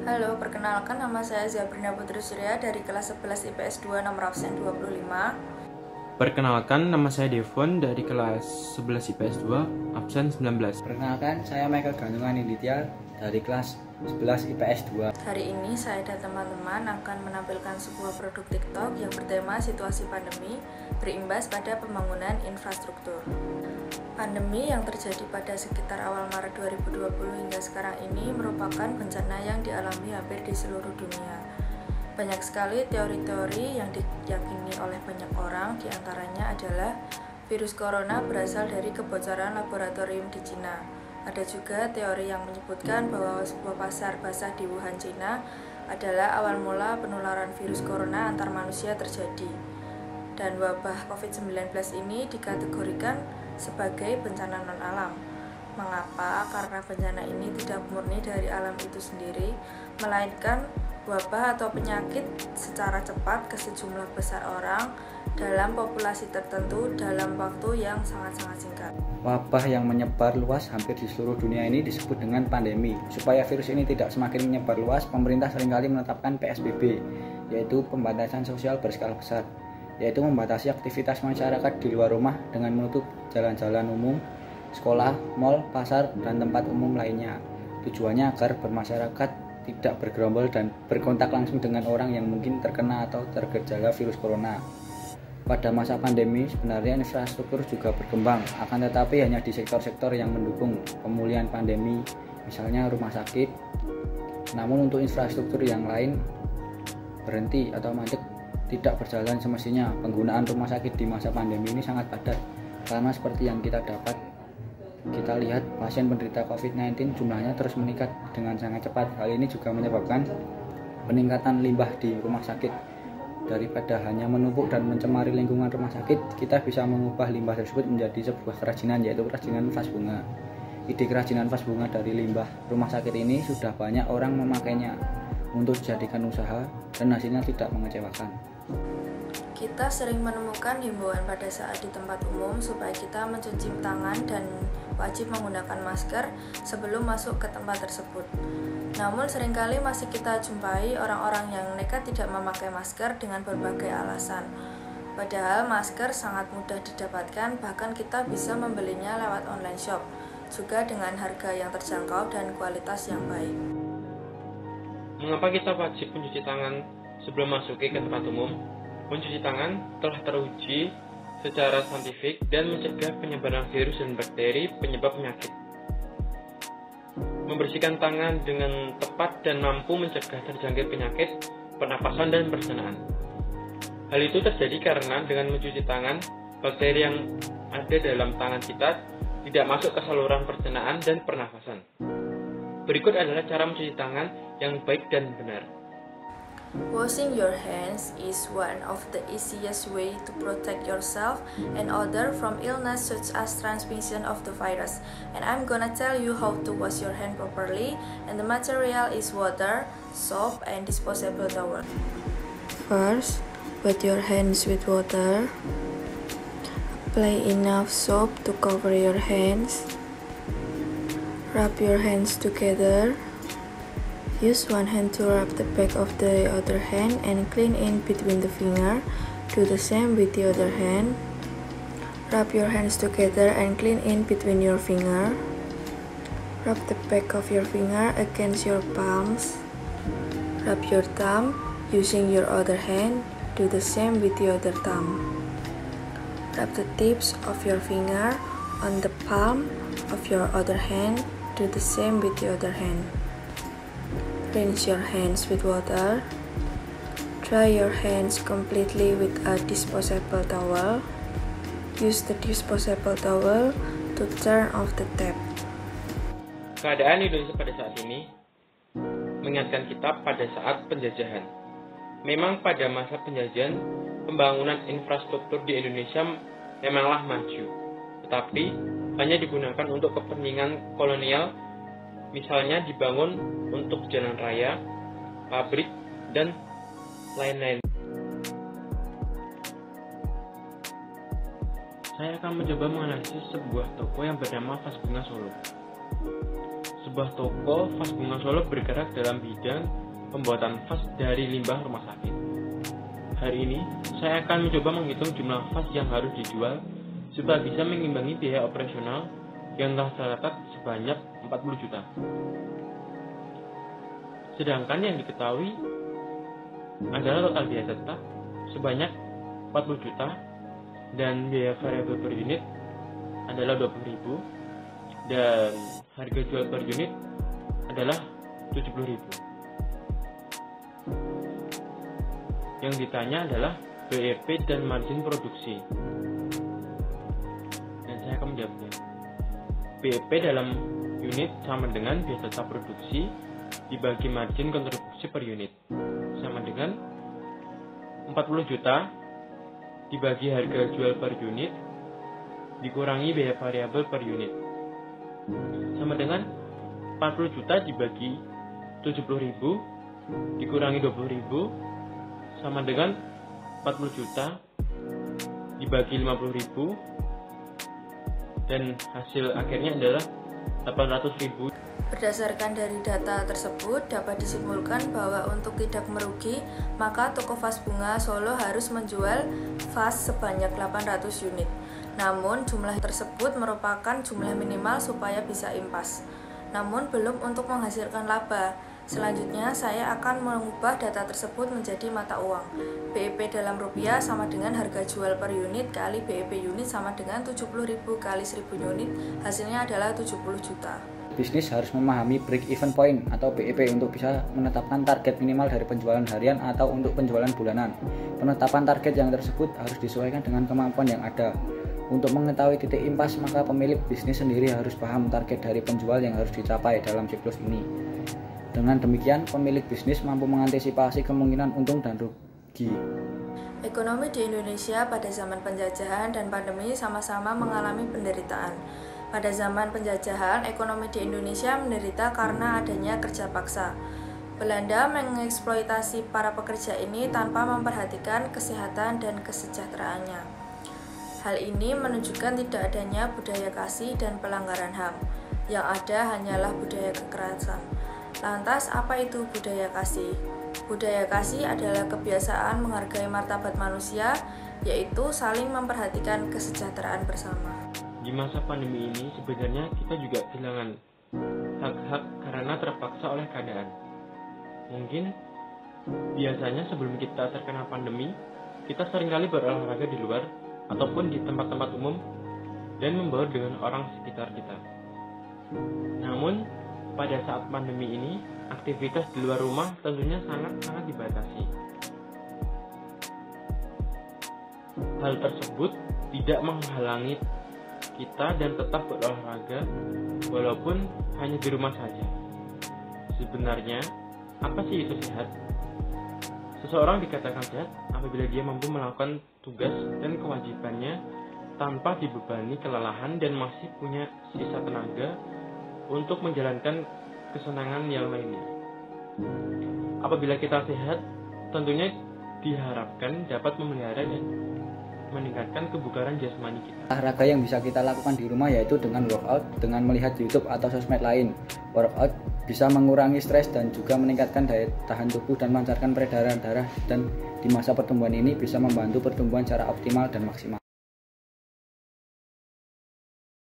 Halo, perkenalkan nama saya Zabrina Putri Surya dari kelas 11 IPS 2 nomor absen 25. Perkenalkan, nama saya Devon dari kelas 11 IPS 2, absen 19. Perkenalkan, saya Michael Ganungan Inditya dari kelas 11 IPS 2. Hari ini saya dan teman-teman akan menampilkan sebuah produk TikTok yang bertema situasi pandemi berimbas pada pembangunan infrastruktur. Pandemi yang terjadi pada sekitar awal Maret 2020 hingga sekarang ini merupakan bencana yang dialami hampir di seluruh dunia. Banyak sekali teori-teori yang diyakini oleh banyak orang, diantaranya adalah virus corona berasal dari kebocoran laboratorium di Cina. Ada juga teori yang menyebutkan bahwa sebuah pasar basah di Wuhan, Cina adalah awal mula penularan virus corona antar manusia terjadi. Dan wabah COVID-19 ini dikategorikan sebagai bencana non-alam. Mengapa? Karena bencana ini tidak murni dari alam itu sendiri, melainkan wabah atau penyakit secara cepat ke sejumlah besar orang dalam populasi tertentu dalam waktu yang sangat-sangat singkat. Wabah yang menyebar luas hampir di seluruh dunia ini disebut dengan pandemi. Supaya virus ini tidak semakin menyebar luas, pemerintah seringkali menetapkan PSBB, yaitu pembatasan sosial berskala besar, yaitu membatasi aktivitas masyarakat di luar rumah dengan menutup jalan-jalan umum, sekolah, mal, pasar, dan tempat umum lainnya. Tujuannya agar bermasyarakat tidak bergerombol dan berkontak langsung dengan orang yang mungkin terkena atau tergejala virus corona. Pada masa pandemi, sebenarnya infrastruktur juga berkembang, akan tetapi hanya di sektor-sektor yang mendukung pemulihan pandemi, misalnya rumah sakit. Namun untuk infrastruktur yang lain berhenti atau mandek, tidak berjalan semestinya. Penggunaan rumah sakit di masa pandemi ini sangat padat, karena seperti yang kita lihat pasien penderita COVID-19 jumlahnya terus meningkat dengan sangat cepat. Hal ini juga menyebabkan peningkatan limbah di rumah sakit. Daripada hanya menumpuk dan mencemari lingkungan rumah sakit, kita bisa mengubah limbah tersebut menjadi sebuah kerajinan, yaitu kerajinan vas bunga. Ide kerajinan vas bunga dari limbah rumah sakit ini sudah banyak orang memakainya untuk dijadikan usaha, dan hasilnya tidak mengecewakan. Kita sering menemukan himbauan pada saat di tempat umum supaya kita mencuci tangan dan wajib menggunakan masker sebelum masuk ke tempat tersebut. Namun seringkali masih kita jumpai orang-orang yang nekat tidak memakai masker dengan berbagai alasan. Padahal masker sangat mudah didapatkan, bahkan kita bisa membelinya lewat online shop, juga dengan harga yang terjangkau dan kualitas yang baik. Mengapa kita wajib mencuci tangan sebelum masuk ke tempat umum? Mencuci tangan telah teruji secara saintifik dan mencegah penyebaran virus dan bakteri penyebab penyakit. Membersihkan tangan dengan tepat dan mampu mencegah terjangkit penyakit pernapasan dan pencernaan. Hal itu terjadi karena dengan mencuci tangan, bakteri yang ada dalam tangan kita tidak masuk ke saluran pencernaan dan pernapasan. Berikut adalah cara mencuci tangan yang baik dan benar. Washing your hands is one of the easiest way to protect yourself and others from illness such as transmission of the virus. And I'm gonna tell you how to wash your hand properly, and the material is water, soap, and disposable towel. First, wet your hands with water. Apply enough soap to cover your hands. Rub your hands together. Use one hand to rub the back of the other hand and clean in between the finger. Do the same with the other hand. Rub your hands together and clean in between your finger. Rub the back of your finger against your palms. Rub your thumb using your other hand. Do the same with the other thumb. Rub the tips of your finger on the palm of your other hand. Do the same with the other hand. Rinse your hands with water. Dry your hands completely with a disposable towel. Use the disposable towel to turn off the tap. Keadaan Indonesia pada saat ini mengingatkan kita pada saat penjajahan. Memang pada masa penjajahan, pembangunan infrastruktur di Indonesia memanglah maju, tetapi hanya digunakan untuk kepentingan kolonial. Misalnya dibangun untuk jalan raya, pabrik, dan lain-lain. Saya akan mencoba menganalisis sebuah toko yang bernama Vas Bunga Solo. sebuah toko vas bunga Solo bergerak dalam bidang pembuatan vas dari limbah rumah sakit. Hari ini, saya akan mencoba menghitung jumlah vas yang harus dijual supaya bisa mengimbangi biaya operasional yang telah tercatat sebanyak 40 juta. Sedangkan yang diketahui adalah total biaya tetap sebanyak 40 juta dan biaya variabel per unit adalah 20.000 dan harga jual per unit adalah 70.000. Yang ditanya adalah BEP dan margin produksi. Dan saya akan menjawabnya. BEP dalam unit sama dengan biaya tetap produksi dibagi margin kontribusi per unit sama dengan 40 juta dibagi harga jual per unit dikurangi biaya variabel per unit sama dengan 40 juta dibagi 70.000 dikurangi 20.000 sama dengan 40 juta dibagi 50.000 dan hasil akhirnya adalah 800.000. Berdasarkan dari data tersebut, dapat disimpulkan bahwa untuk tidak merugi, maka toko vas bunga Solo harus menjual vas sebanyak 800 unit. Namun, jumlah tersebut merupakan jumlah minimal supaya bisa impas. Namun, belum untuk menghasilkan laba. Selanjutnya, saya akan mengubah data tersebut menjadi mata uang. BEP dalam rupiah sama dengan harga jual per unit kali BEP unit sama dengan 70.000 kali 1000 unit, hasilnya adalah 70 juta. Bisnis harus memahami break-even point atau BEP untuk bisa menetapkan target minimal dari penjualan harian atau untuk penjualan bulanan. Penetapan target yang tersebut harus disesuaikan dengan kemampuan yang ada. Untuk mengetahui titik impas, maka pemilik bisnis sendiri harus paham target dari penjual yang harus dicapai dalam siklus ini. Dengan demikian, pemilik bisnis mampu mengantisipasi kemungkinan untung dan rugi. Ekonomi di Indonesia pada zaman penjajahan dan pandemi sama-sama mengalami penderitaan. Pada zaman penjajahan, ekonomi di Indonesia menderita karena adanya kerja paksa. Belanda mengeksploitasi para pekerja ini tanpa memperhatikan kesehatan dan kesejahteraannya. Hal ini menunjukkan tidak adanya budaya kasih dan pelanggaran HAM. Yang ada hanyalah budaya kekerasan. Lantas, apa itu budaya kasih? Budaya kasih adalah kebiasaan menghargai martabat manusia, yaitu saling memperhatikan kesejahteraan bersama. Di masa pandemi ini sebenarnya kita juga kehilangan hak-hak karena terpaksa oleh keadaan. Mungkin biasanya sebelum kita terkena pandemi, kita seringkali berolahraga di luar ataupun di tempat-tempat umum dan membaur dengan orang sekitar kita. Namun, pada saat pandemi ini, aktivitas di luar rumah tentunya sangat-sangat dibatasi. Hal tersebut tidak menghalangi kita dan tetap berolahraga walaupun hanya di rumah saja. Sebenarnya, apa sih itu sehat? Seseorang dikatakan sehat apabila dia mampu melakukan tugas dan kewajibannya tanpa dibebani kelelahan dan masih punya sisa tenaga untuk menjalankan kesenangan yang lainnya. Apabila kita sehat, tentunya diharapkan dapat memelihara dan meningkatkan kebugaran jasmani kita. Olahraga yang bisa kita lakukan di rumah yaitu dengan workout, dengan melihat YouTube atau sosmed lain. Workout bisa mengurangi stres dan juga meningkatkan daya tahan tubuh dan melancarkan peredaran darah, dan di masa pertumbuhan ini bisa membantu pertumbuhan secara optimal dan maksimal.